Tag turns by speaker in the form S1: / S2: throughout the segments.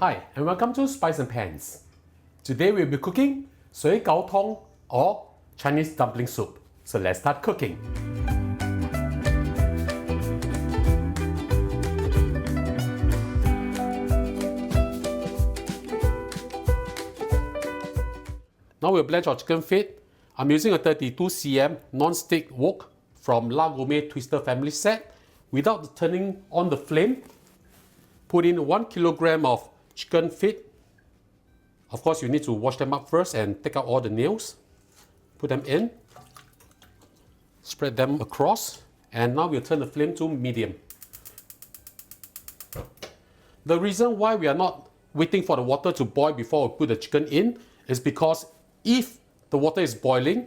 S1: Hi, and welcome to Spice and Pans. Today we'll be cooking Sui Kow or Chinese dumpling soup. So let's start cooking. Now we'll blanch our chicken feet. I'm using a 32 cm non-stick wok from Gourmet Twister family set. Without turning on the flame, put in 1 kilogram of chicken feet. Of course, you need to wash them up first and take out all the nails. Put them in, spread them across, and now we'll turn the flame to medium. The reason why we are not waiting for the water to boil before we put the chicken in is because if the water is boiling,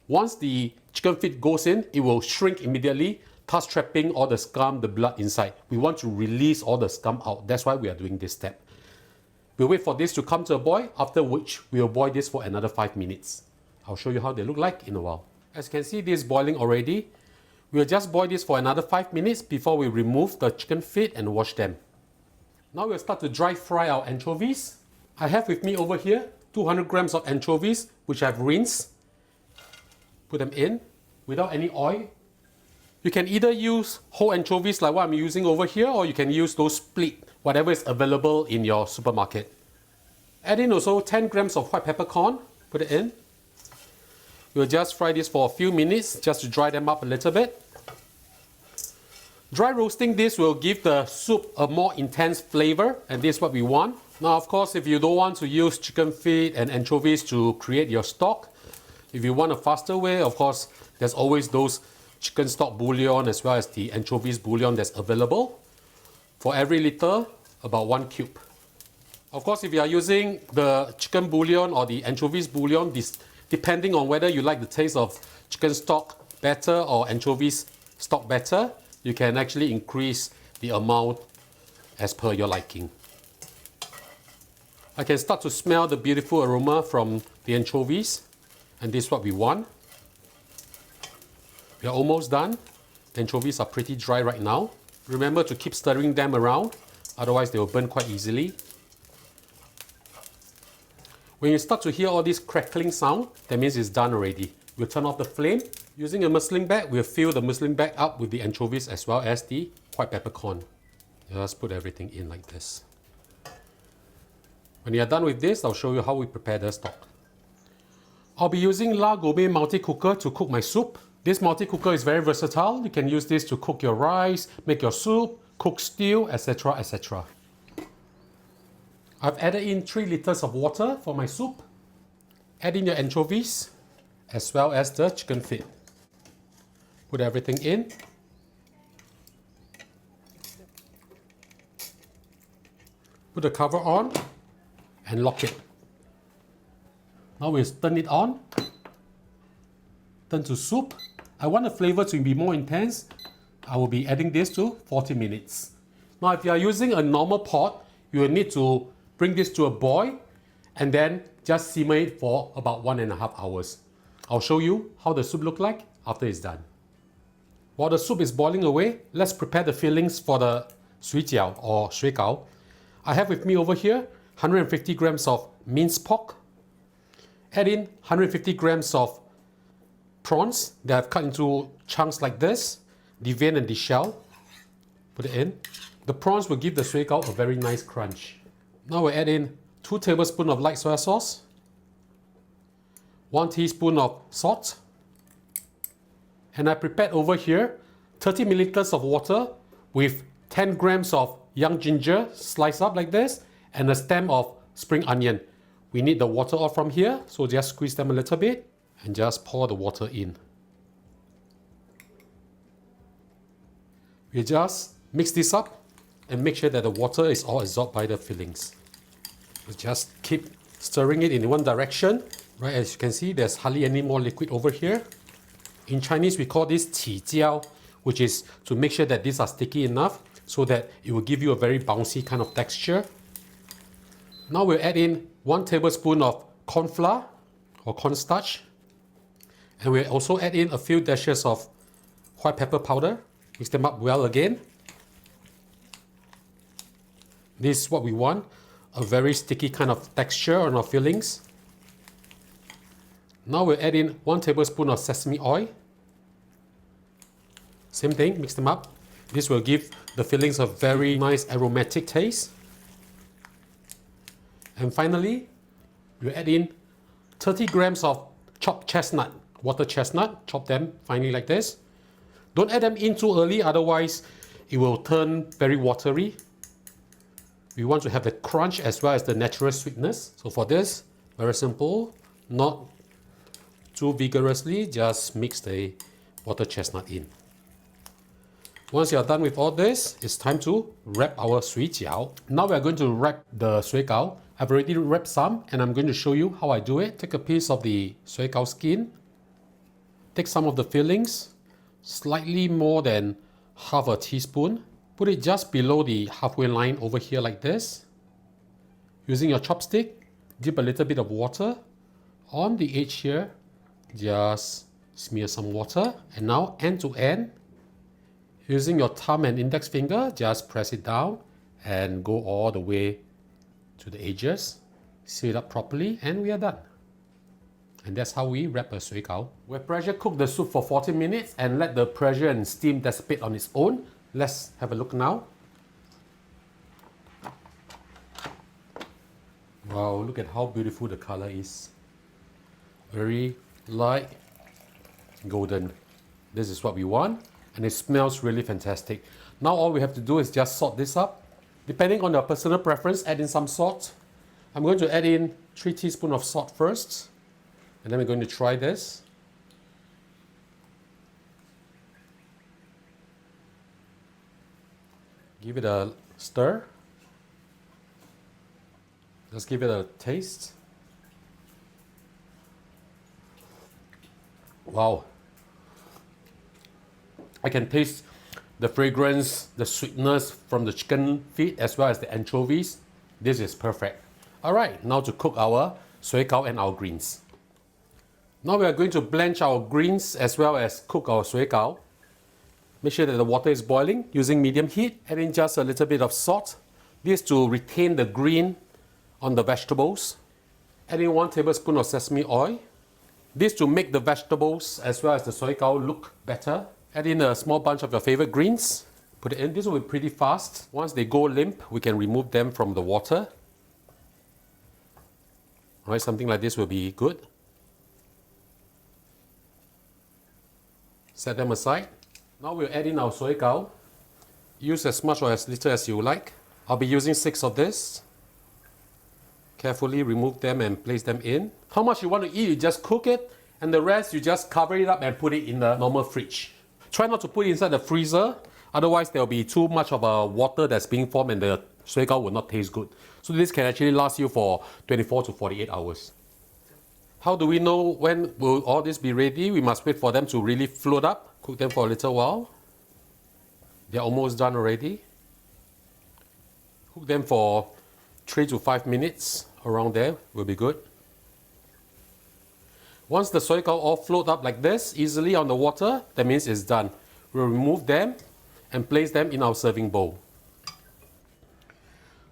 S1: once the chicken feet goes in, it will shrink immediately, thus trapping all the scum, the blood inside. We want to release all the scum out. That's why we are doing this step. We'll wait for this to come to a boil, after which we will boil this for another 5 minutes. I'll show you how they look like in a while. As you can see, this is boiling already. We'll just boil this for another 5 minutes before we remove the chicken feet and wash them. Now we'll start to dry fry our anchovies. I have with me over here 200 grams of anchovies, which I've rinsed. Put them in without any oil. You can either use whole anchovies like what I'm using over here, or you can use those split, whatever is available in your supermarket. Add in also 10 grams of white peppercorn. Put it in. We'll just fry this for a few minutes just to dry them up a little bit. Dry roasting this will give the soup a more intense flavor, and this is what we want. Now, of course, if you don't want to use chicken feet and anchovies to create your stock, if you want a faster way, of course, there's always those chicken stock bouillon as well as the anchovies bouillon that's available. For every liter, about 1 cube. Of course, if you are using the chicken bouillon or the anchovies bouillon, depending on whether you like the taste of chicken stock better or anchovies stock better, you can actually increase the amount as per your liking. I can start to smell the beautiful aroma from the anchovies, and this is what we want. We are almost done. The anchovies are pretty dry right now. Remember to keep stirring them around, otherwise they will burn quite easily. When you start to hear all this crackling sound, that means it's done already. We'll turn off the flame. Using a muslin bag, we'll fill the muslin bag up with the anchovies as well as the white peppercorn. Just put everything in like this. When you are done with this, I'll show you how we prepare the stock. I'll be using Gourmet multi-cooker to cook my soup. This multi-cooker is very versatile. You can use this to cook your rice, make your soup, cook stew, etc. etc. I've added in 3 liters of water for my soup. Add in your anchovies as well as the chicken feet. Put everything in. Put the cover on and lock it. Now we'll turn it on. Turn to soup. I want the flavor to be more intense. I will be adding this to 40 minutes. Now if you are using a normal pot, you will need to bring this to a boil and then just simmer it for about 1.5 hours. I'll show you how the soup looks like after it's done. While the soup is boiling away, let's prepare the fillings for the Sui Kow or Sui Kow. I have with me over here 150 grams of minced pork. Add in 150 grams of prawns that I've cut into chunks like this, the vein and the shell. Put it in. The prawns will give the Sui Kow a very nice crunch. Now we'll add in 2 tablespoons of light soy sauce, 1 teaspoon of salt, and I prepared over here 30 milliliters of water with 10 grams of young ginger sliced up like this and a stem of spring onion. We need the water off from here, so just squeeze them a little bit and just pour the water in. We just mix this up and make sure that the water is all absorbed by the fillings. We just keep stirring it in one direction. Right, as you can see, there's hardly any more liquid over here. In Chinese, we call this qi jiao, which is to make sure that these are sticky enough so that it will give you a very bouncy kind of texture. Now we'll add in 1 tablespoon of corn flour or cornstarch. And we'll also add in a few dashes of white pepper powder. Mix them up well again. This is what we want. a very sticky kind of texture on our fillings. Now we'll add in 1 tablespoon of sesame oil. Same thing, mix them up. This will give the fillings a very nice aromatic taste. And finally, we'll add in 30 grams of chopped chestnut, water chestnut. Chop them finely like this. Don't add them in too early, otherwise it will turn very watery. We want to have the crunch as well as the natural sweetness. So for this, very simple, not too vigorously, just mix the water chestnut in. Once you are done with all this, it's time to wrap our Sui Kow. Now we are going to wrap the Sui Kow. I've already wrapped some and I'm going to show you how I do it. Take a piece of the Sui Kow skin, take some of the fillings, slightly more than half a teaspoon, put it just below the halfway line over here like this. Using your chopstick, dip a little bit of water on the edge here, just smear some water, and now end to end, using your thumb and index finger, just press it down and go all the way to the edges. Seal it up properly and we are done. And that's how we wrap a Sui Kow. We'll pressure cook the soup for 40 minutes and let the pressure and steam dissipate on its own. Let's have a look now. Wow, look at how beautiful the color is. Very light golden. This is what we want. And it smells really fantastic. Now all we have to do is just salt this up. Depending on your personal preference, add in some salt. I'm going to add in 3 teaspoons of salt first. And then we're going to try this. Give it a stir. Let's give it a taste. Wow. I can taste the fragrance, the sweetness from the chicken feet as well as the anchovies. This is perfect. Alright, now to cook our Sui Kow and our greens. Now we are going to blanch our greens as well as cook our Sui Kow. Make sure that the water is boiling using medium heat. Add in just a little bit of salt. This to retain the green on the vegetables. Add in 1 tablespoon of sesame oil. This to make the vegetables as well as the Sui Kow look better. Add in a small bunch of your favorite greens. Put it in. This will be pretty fast. Once they go limp, we can remove them from the water. Alright, something like this will be good. Set them aside. Now we'll add in our Sui Kow. Use as much or as little as you like. I'll be using 6 of this. Carefully remove them and place them in. How much you want to eat, you just cook it. And the rest, you just cover it up and put it in the normal fridge. Try not to put it inside the freezer. Otherwise, there will be too much of a water that's being formed and the Sui Kow will not taste good. So this can actually last you for 24 to 48 hours. How do we know when will all this be ready? We must wait for them to really float up. Cook them for a little while. They're almost done already. Cook them for 3 to 5 minutes. Around there will be good. Once the Sui Kow all float up like this, easily on the water, that means it's done. We'll remove them and place them in our serving bowl.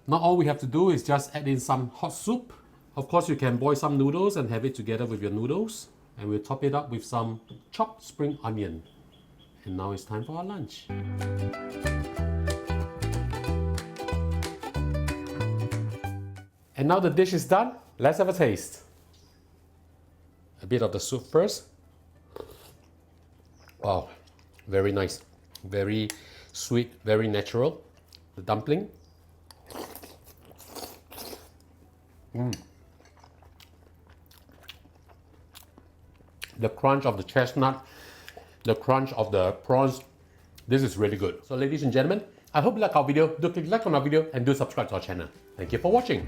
S1: Now all we have to do is just add in some hot soup. Of course, you can boil some noodles and have it together with your noodles. And we'll top it up with some chopped spring onion. And now it's time for our lunch. And now the dish is done. Let's have a taste. A bit of the soup first. Wow, very nice. Very sweet, very natural. The dumpling. The crunch of the chestnut, the crunch of the prawns. This is really good. So ladies and gentlemen, I hope you like our video. Do click like on our video and do subscribe to our channel. Thank you for watching.